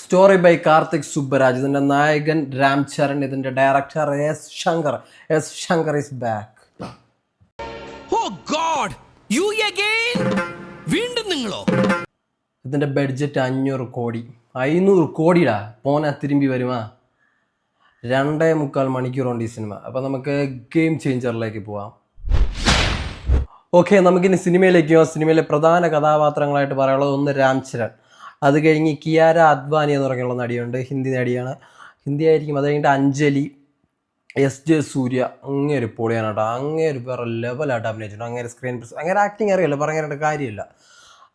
Story by Karthik Subbaraj. ഇതിന്റെ നായകൻ രാം ചരൺ, ഇതിന്റെ director S Shankar. S Shankar is back. ഇതിന്റെ ബഡ്ജറ്റ് 500 കോടി. 500 കോടിടാ പോനാ തിരുമ്പി വരുമാ. 2.25 മണിക്കൂറുണ്ട് ഈ സിനിമ. അപ്പം നമുക്ക് ഗെയിം ചേഞ്ചറിലേക്ക് പോവാം. ഓക്കെ, നമുക്കിനി സിനിമയിലേക്ക് പോവാം. സിനിമയിലെ പ്രധാന കഥാപാത്രങ്ങളായിട്ട് പറയാനുള്ളത് ഒന്ന് രാം ചരൺ, അത് കഴിഞ്ഞ് കിയാര അദ്വാനി എന്ന് പറഞ്ഞുള്ള നടിയുണ്ട്, ഹിന്ദി നടിയാണ്, ഹിന്ദി ആയിരിക്കും. അത് കഴിഞ്ഞിട്ട് അഞ്ജലി, SJ സൂര്യ. അങ്ങേര് പൊളിയാണ് കേട്ടോ, അങ്ങേര് വേറെ ലെവലായിട്ട് അഭിനയിച്ചിട്ടുണ്ട്. അങ്ങേര് സ്ക്രീൻ അങ്ങനെ ആക്ടിങ് അറിയില്ല, പറയാനായിട്ട് കാര്യമില്ല.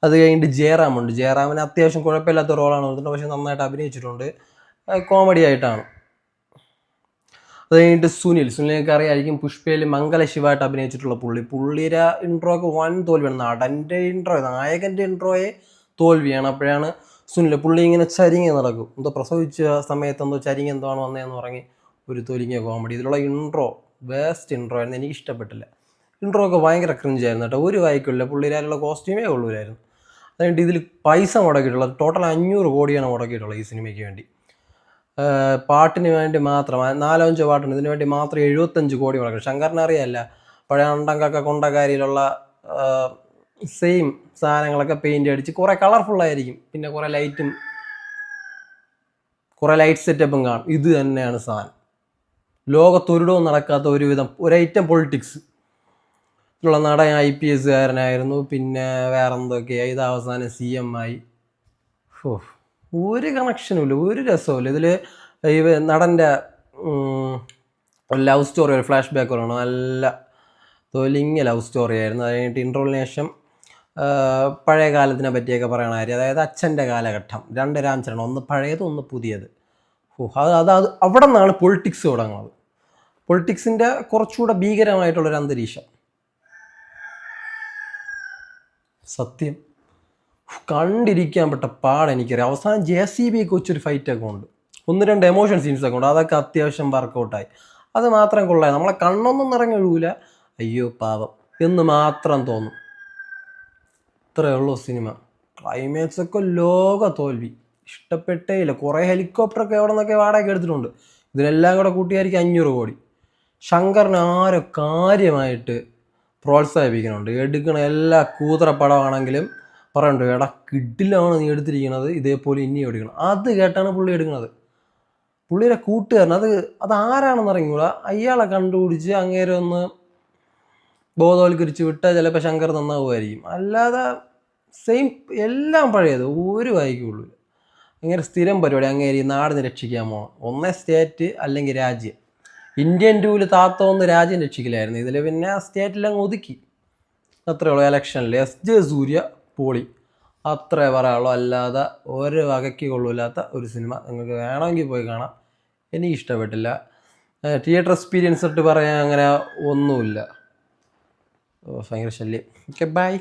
അത് കഴിഞ്ഞിട്ട് ജയറാമുണ്ട്. ജയറാമിന് അത്യാവശ്യം കുഴപ്പമില്ലാത്ത റോളാണ് കൊടുത്തിട്ടുണ്ട്, പക്ഷെ നന്നായിട്ട് അഭിനയിച്ചിട്ടുണ്ട്, കോമഡി ആയിട്ടാണ്. അത് കഴിഞ്ഞിട്ട് സുനിലിനൊക്കെ അറിയായിരിക്കും, പുഷ്പയിൽ മംഗല ശിവായിട്ട് അഭിനയിച്ചിട്ടുള്ള പുള്ളിയുടെ ഇൻട്രോ ഒക്കെ വൻ തോൽവിയാണ്. നടൻ്റെ ഇൻട്രോ, നായകൻ്റെ ഇൻട്രോയെ തോൽവിയാണ്. അപ്പോഴാണ് പുള്ളി ഇങ്ങനെ ചരിങ്ങി നടക്കും, എന്തോ പ്രസവിച്ച സമയത്ത് എന്തോ ചരിങ്ങി എന്താണ് വന്നതെന്ന് പറഞ്ഞ് ഒരു തൊലിങ്ങിയ കോമഡി. ഇതിലുള്ള ഇൻട്രോ ബെസ്റ്റ് ഇൻട്രോ ആയിരുന്നു, എനിക്ക് ഇഷ്ടപ്പെട്ടില്ല. ഇൻട്രോ ഒക്കെ ഭയങ്കര ക്രിഞ്ചായിരുന്നു കേട്ടോ, ഒരു വായിക്കില്ല. പുള്ളിയിലുള്ള കോസ്റ്റ്യൂമേ ഉള്ളൂരായിരുന്നു. അതുകൊണ്ട് ഇതിൽ പൈസ മുടക്കിയിട്ടുള്ളത് ടോട്ടൽ 500 കോടിയാണ് മുടക്കിയിട്ടുള്ളത് ഈ സിനിമയ്ക്ക് വേണ്ടി. പാട്ടിന് വേണ്ടി മാത്രം 4-5 പാട്ടുണ്ട്, ഇതിനു വേണ്ടി മാത്രം 75 കോടി മുടക്കും. ശങ്കറിനെ അറിയാമല്ല, പഴയ അണ്ടങ്കൊക്കെ കൊണ്ടക്കാരിയിലുള്ള സെയിം സാധനങ്ങളൊക്കെ പെയിൻ്റ് അടിച്ച് കുറേ കളർഫുള്ളായിരിക്കും, പിന്നെ കുറേ ലൈറ്റ് സെറ്റപ്പും കാണും. ഇത് തന്നെയാണ് സാധനം. ലോകത്തൊരിടവും നടക്കാത്ത ഒരുവിധം ഒരൈറ്റം പൊളിറ്റിക്സ് ഉള്ള നടൻ IPS കാരനായിരുന്നു, പിന്നെ വേറെ എന്തൊക്കെയായി, ഇത് അവസാനം CM ആയി. ഒരു കണക്ഷനും ഇല്ല, ഒരു രസവുമില്ല. ഇതിൽ ഈ നടൻ്റെ ലവ് സ്റ്റോറി, ഒരു ഫ്ലാഷ് ബാക്ക് പറയണം, നല്ല തൊലിങ്ങ ലവ് സ്റ്റോറി ആയിരുന്നു. അത് കഴിഞ്ഞിട്ട് ഇൻട്രോളിന് ശേഷം പഴയ കാലത്തിനെ പറ്റിയൊക്കെ പറയണ കാര്യം, അതായത് അച്ഛൻ്റെ കാലഘട്ടം, 2 രാം ചരൺ, ഒന്ന് പഴയത് ഒന്ന് പുതിയത്. അത് അവിടെ നിന്നാണ് പൊളിറ്റിക്സ് തുടങ്ങുന്നത്. പൊളിറ്റിക്സിൻ്റെ കുറച്ചുകൂടെ ഭീകരമായിട്ടുള്ളൊരു അന്തരീക്ഷം. സത്യം കണ്ടിരിക്കാൻ പെട്ട പാടെനിക്കറിയാം. അവസാനം JCB ഒക്കെ വെച്ചൊരു ഫൈറ്റൊക്കെ ഉണ്ട്, 1-2 എമോഷൻ സീൻസൊക്കെ ഉണ്ട്, അതൊക്കെ അത്യാവശ്യം വർക്കൗട്ടായി. അത് മാത്രം കൊള്ളായി, നമ്മളെ കണ്ണൊന്നും നിറഞ്ഞൊഴുകൂല, അയ്യോ പാവം എന്ന് മാത്രം തോന്നും. ഇത്രയേ ഉള്ളൂ സിനിമ. ക്ലൈമാക്സ് ഒക്കെ ലോക തോൽവി, ഇഷ്ടപ്പെട്ടേ ഇല്ല. കുറേ ഹെലികോപ്റ്ററൊക്കെ എവിടെ നിന്നൊക്കെ വാടകയ്ക്ക് എടുത്തിട്ടുണ്ട്. ഇതിനെല്ലാം കൂടെ കൂട്ടിയായിരിക്കും 500 കോടി. ശങ്കറിനെ ആരോ കാര്യമായിട്ട് പ്രോത്സാഹിപ്പിക്കുന്നുണ്ട്. എടുക്കണ എല്ലാ കൂതറപ്പടമാണെങ്കിലും പറയുന്നുണ്ട്, എടാ കിഡിലാണ് നീ എടുത്തിരിക്കുന്നത്, ഇതേപോലെ ഇനിയും എടുക്കണം. അത് കേട്ടാണ് പുള്ളി എടുക്കുന്നത്. പുള്ളിയുടെ കൂട്ടുകാരൻ അത് ആരാണെന്ന് അറിഞ്ഞൂടാ, അയാളെ കണ്ടുപിടിച്ച് അങ്ങേരെ ഒന്ന് ബോധവൽക്കരിച്ച് വിട്ടാൽ ചിലപ്പോൾ ശങ്കർ നന്നാവുമായിരിക്കും. അല്ലാതെ സെയിം എല്ലാം പഴയത്, ഒരു വായിക്കുള്ളൂ. അങ്ങനെ സ്ഥിരം പരിപാടി, അങ്ങേര് ഈ നാടിനെ രക്ഷിക്കാൻ പോകണം. ഒന്നേ സ്റ്റേറ്റ് അല്ലെങ്കിൽ രാജ്യം. ഇന്ത്യൻ ടൂവിൽ താത്ത രാജ്യം രക്ഷിക്കലായിരുന്നു, ഇതിൽ പിന്നെ സ്റ്റേറ്റിലങ്ങ് ഒതുക്കി. അത്രയേ ഉള്ളൂ. ഇലക്ഷനിൽ SJ സൂര്യ പോളി, അത്രേ പറയാനുള്ളൂ. അല്ലാതെ ഒരു വകയ്ക്ക് കൊള്ളൂല്ലാത്ത ഒരു സിനിമ. നിങ്ങൾക്ക് വേണമെങ്കിൽ പോയി കാണാം, എനിക്ക് ഇഷ്ടപ്പെട്ടില്ല. തിയേറ്റർ എക്സ്പീരിയൻസ് ഇട്ട് പറയാൻ അങ്ങനെ ഒന്നുമില്ല, ഭയങ്കര ശല്യം. Okay, by.